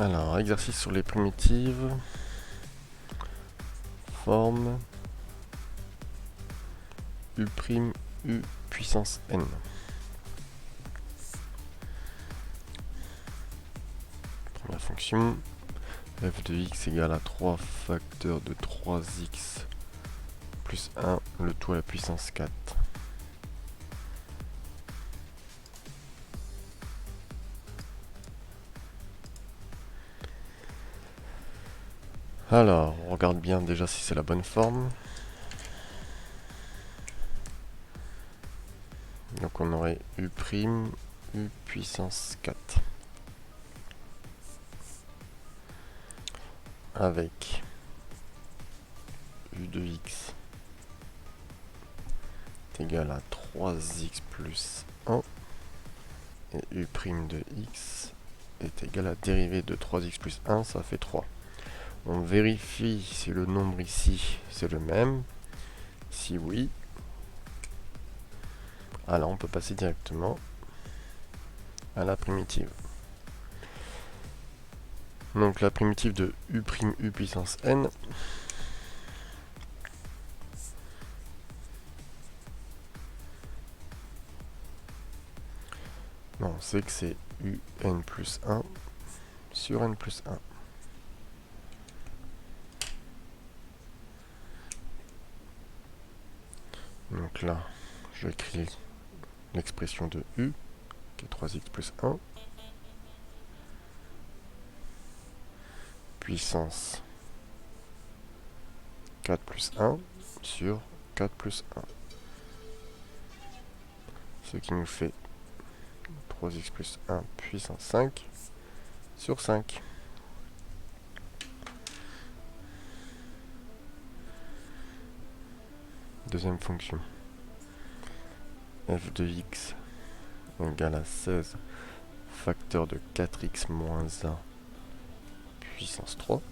Alors, exercice sur les primitives. Forme U', U puissance n. Première fonction, f de x égale à 3 facteurs de 3x plus 1, le tout à la puissance 4. Alors, on regarde bien déjà si c'est la bonne forme. Donc on aurait U', U puissance 4. Avec U de x est égal à 3x plus 1. Et U' de x est égal à dérivée de 3x plus 1, ça fait 3. On vérifie si le nombre ici c'est le même. Si oui, alors on peut passer directement à la primitive. Donc la primitive de U', U puissance n. Non, on sait que c'est UN plus 1 sur n plus 1. Donc là, je écris l'expression de U, qui est 3x plus 1, puissance 4 plus 1 sur 4 plus 1. Ce qui nous fait 3x plus 1 puissance 5 sur 5. Deuxième fonction. f de x égale à 16 facteur de 4x moins 1 puissance 3.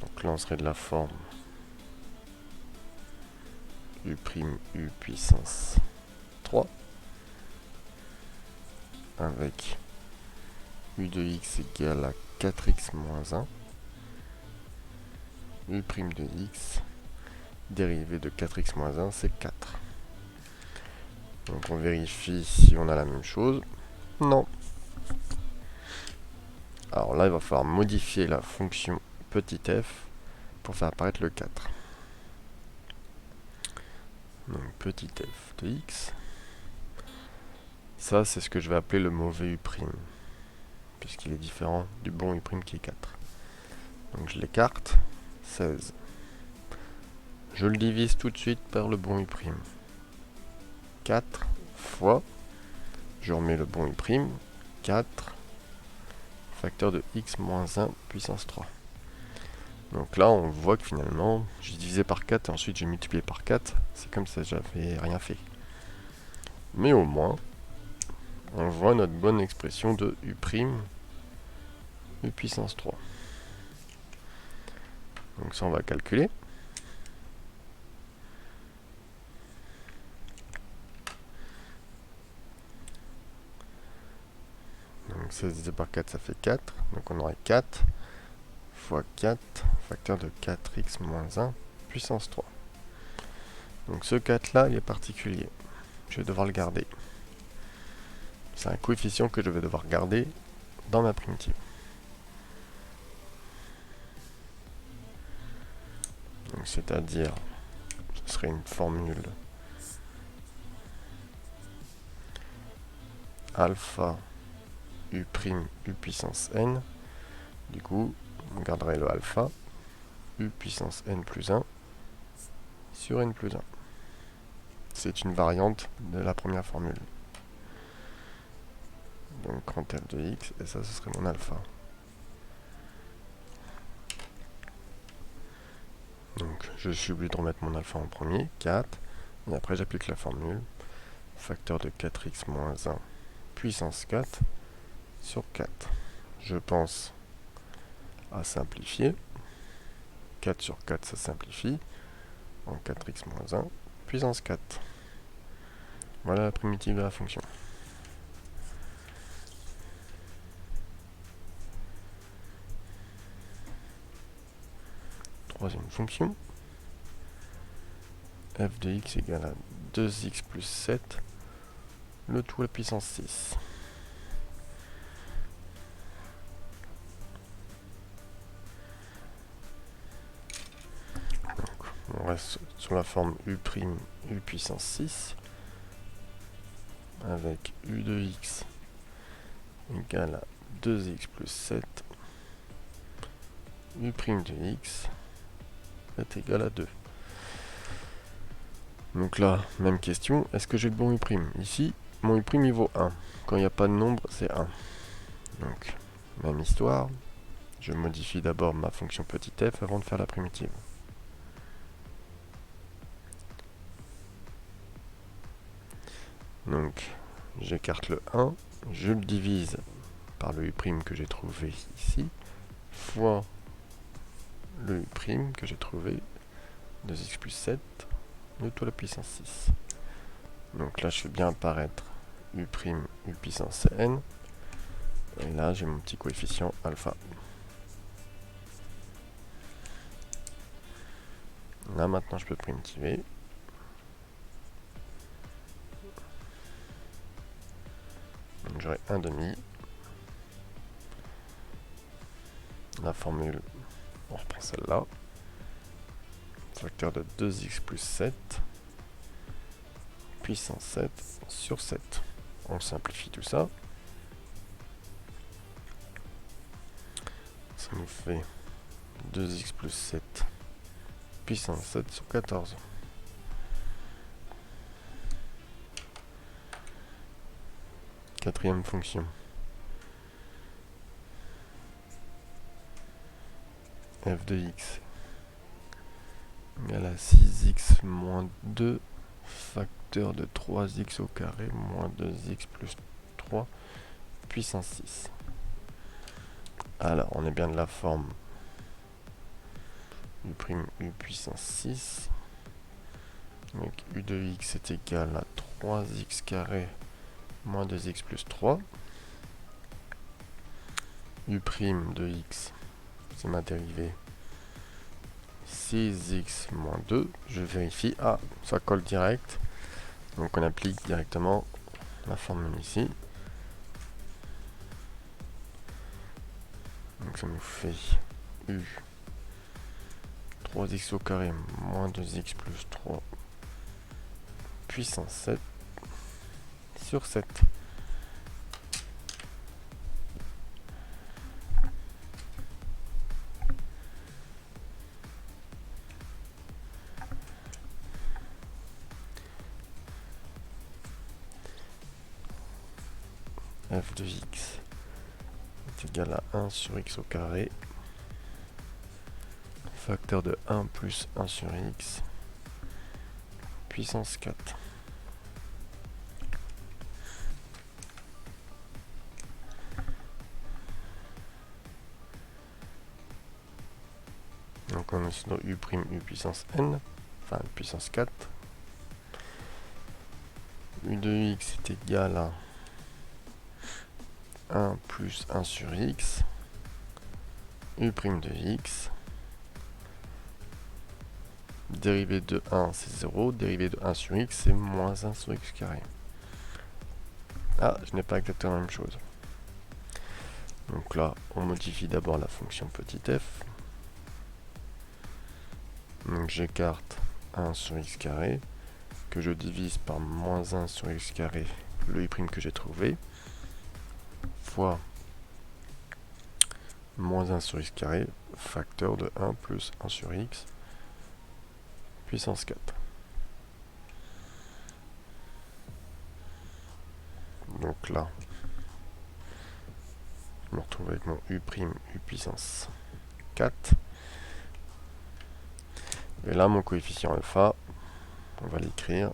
Donc là on serait de la forme U', U puissance 3 avec U de x égale à 4x moins 1 U' de x dérivée de 4x moins 1 c'est 4. Donc on vérifie si on a la même chose. Non. Alors là il va falloir modifier la fonction petit f pour faire apparaître le 4. Donc petit f de x. Ça c'est ce que je vais appeler le mauvais U', puisqu'il est différent du bon U' qui est 4. Donc je l'écarte. 16. Je le divise tout de suite par le bon U'. 4 fois, je remets le bon U', 4 facteur de x moins 1 puissance 3. Donc là, on voit que finalement, j'ai divisé par 4 et ensuite j'ai multiplié par 4. C'est comme si j'avais rien fait. Mais au moins, on voit notre bonne expression de U', U puissance 3. Donc ça, on va calculer. Donc 16 divisé par 4, ça fait 4. Donc on aurait 4 fois 4, facteur de 4x moins 1, puissance 3. Donc ce 4 là, il est particulier. Je vais devoir le garder. C'est un coefficient que je vais devoir garder dans ma primitive. Donc c'est-à-dire, ce serait une formule alpha U', U puissance n. Du coup, on garderait le alpha, U puissance n plus 1 sur n plus 1. C'est une variante de la première formule. Donc grand f de x, et ça ce serait mon alpha. Donc je suis obligé de remettre mon alpha en premier, 4, et après j'applique la formule, facteur de 4x moins 1 puissance 4 sur 4. Je pense à simplifier. 4 sur 4, ça simplifie. En 4x moins 1 puissance 4. Voilà la primitive de la fonction. troisième fonction. f de x égale à 2x plus 7, le tout à la puissance 6. Donc, on reste sur la forme u' u puissance 6, avec u de x égale à 2x plus 7, u' de x est égal à 2. Donc là, même question, est-ce que j'ai le bon u'? Ici, mon u' il vaut 1. Quand il n'y a pas de nombre, c'est 1. Donc, même histoire, je modifie d'abord ma fonction petit f avant de faire la primitive. Donc, j'écarte le 1, je le divise par le u' que j'ai trouvé ici, fois le u' que j'ai trouvé, 2x plus 7, le tout à la puissance 6. Donc là, je fais bien apparaître u', u puissance n, et là, j'ai mon petit coefficient alpha. Là, maintenant, je peux primitiver. Donc j'aurai 1 demi. La formule, on reprend celle-là. Facteur de 2x plus 7, puissance 7 sur 7. On simplifie tout ça. Ça nous fait 2x plus 7, puissance 7 sur 14. Quatrième fonction. f de x égale à 6x moins 2 facteur de 3x au carré moins 2x plus 3 puissance 6. Alors, on est bien de la forme u' u puissance 6. Donc u de x est égal à 3x carré moins 2x plus 3. U' de x, c'est ma dérivée. 6x moins 2. Je vérifie. Ah, ça colle direct. Donc on applique directement la formule ici. Donc ça nous fait u 3x au carré moins 2x plus 3 puissance 7 sur 7. F de x est égal à 1 sur x au carré, facteur de 1 plus 1 sur x, puissance 4. Donc on est sur u' u puissance n, enfin puissance 4. U de x est égal à 1 plus 1 sur x, u' de x, dérivée de 1 c'est 0, dérivée de 1 sur x c'est moins 1 sur x carré. Ah, je n'ai pas exactement la même chose. Donc là, on modifie d'abord la fonction petit f. Donc j'écarte 1 sur x carré, que je divise par moins 1 sur x carré, le u' que j'ai trouvé, fois moins 1 sur x carré, facteur de 1 plus 1 sur x, puissance 4. Donc là, je me retrouve avec mon u' u puissance 4. Et là, mon coefficient alpha, on va l'écrire.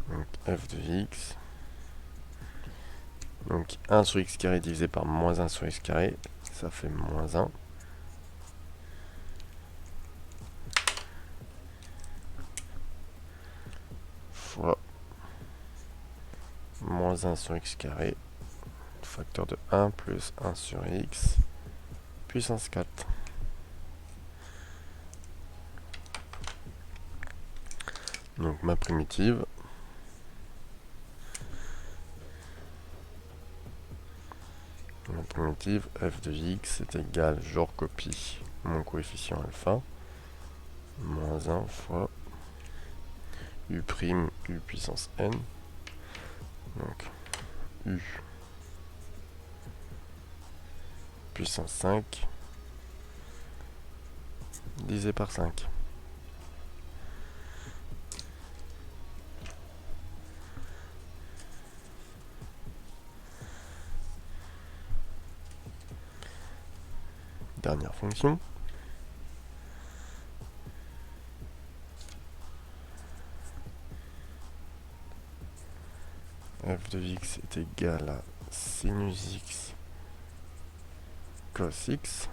Donc f de x. Donc 1 sur x carré divisé par moins 1 sur x carré, ça fait moins 1. Fois moins 1 sur x carré facteur de 1 plus 1 sur x puissance 4. Donc ma primitive f de x est égal, je recopie mon coefficient alpha, moins 1 fois u' u puissance n, donc u puissance 5 divisé par 5. Dernière fonction. F de x est égal à sinus x cos x.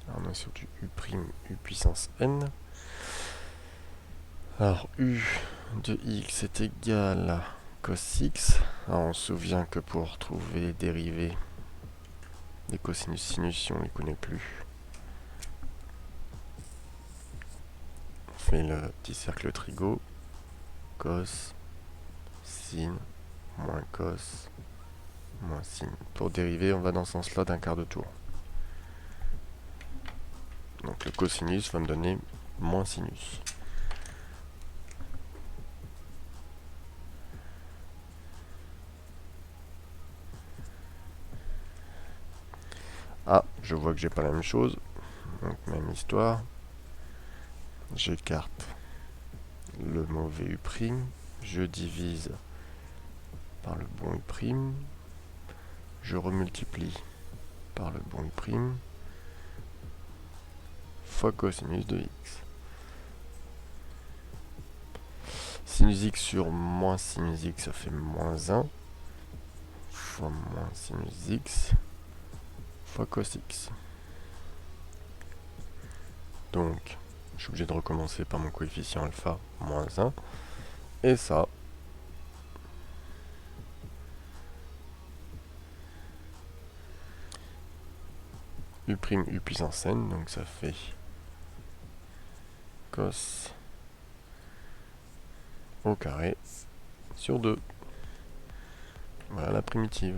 Alors on est sur du u' u puissance n. Alors u de x est égal à cos x. Alors on se souvient que pour trouver les dérivées des cosinus sinus, on ne les connaît plus. On fait le petit cercle trigo. Cos, sin, moins cos, moins sin. Pour dériver, on va dans ce sens-là d'un quart de tour. Donc le cosinus va me donner moins sinus. Ah, je vois que j'ai pas la même chose. Donc même histoire. J'écarte le mauvais u'. Je divise par le bon u'. Je remultiplie par le bon u'. Fois cosinus de x. Sinus x sur moins sinus x, ça fait moins 1. Fois moins sinus x. Fois cos x. Donc, je suis obligé de recommencer par mon coefficient alpha, moins 1. Et ça, u' u puissance n, donc ça fait cos au carré sur 2. Voilà la primitive.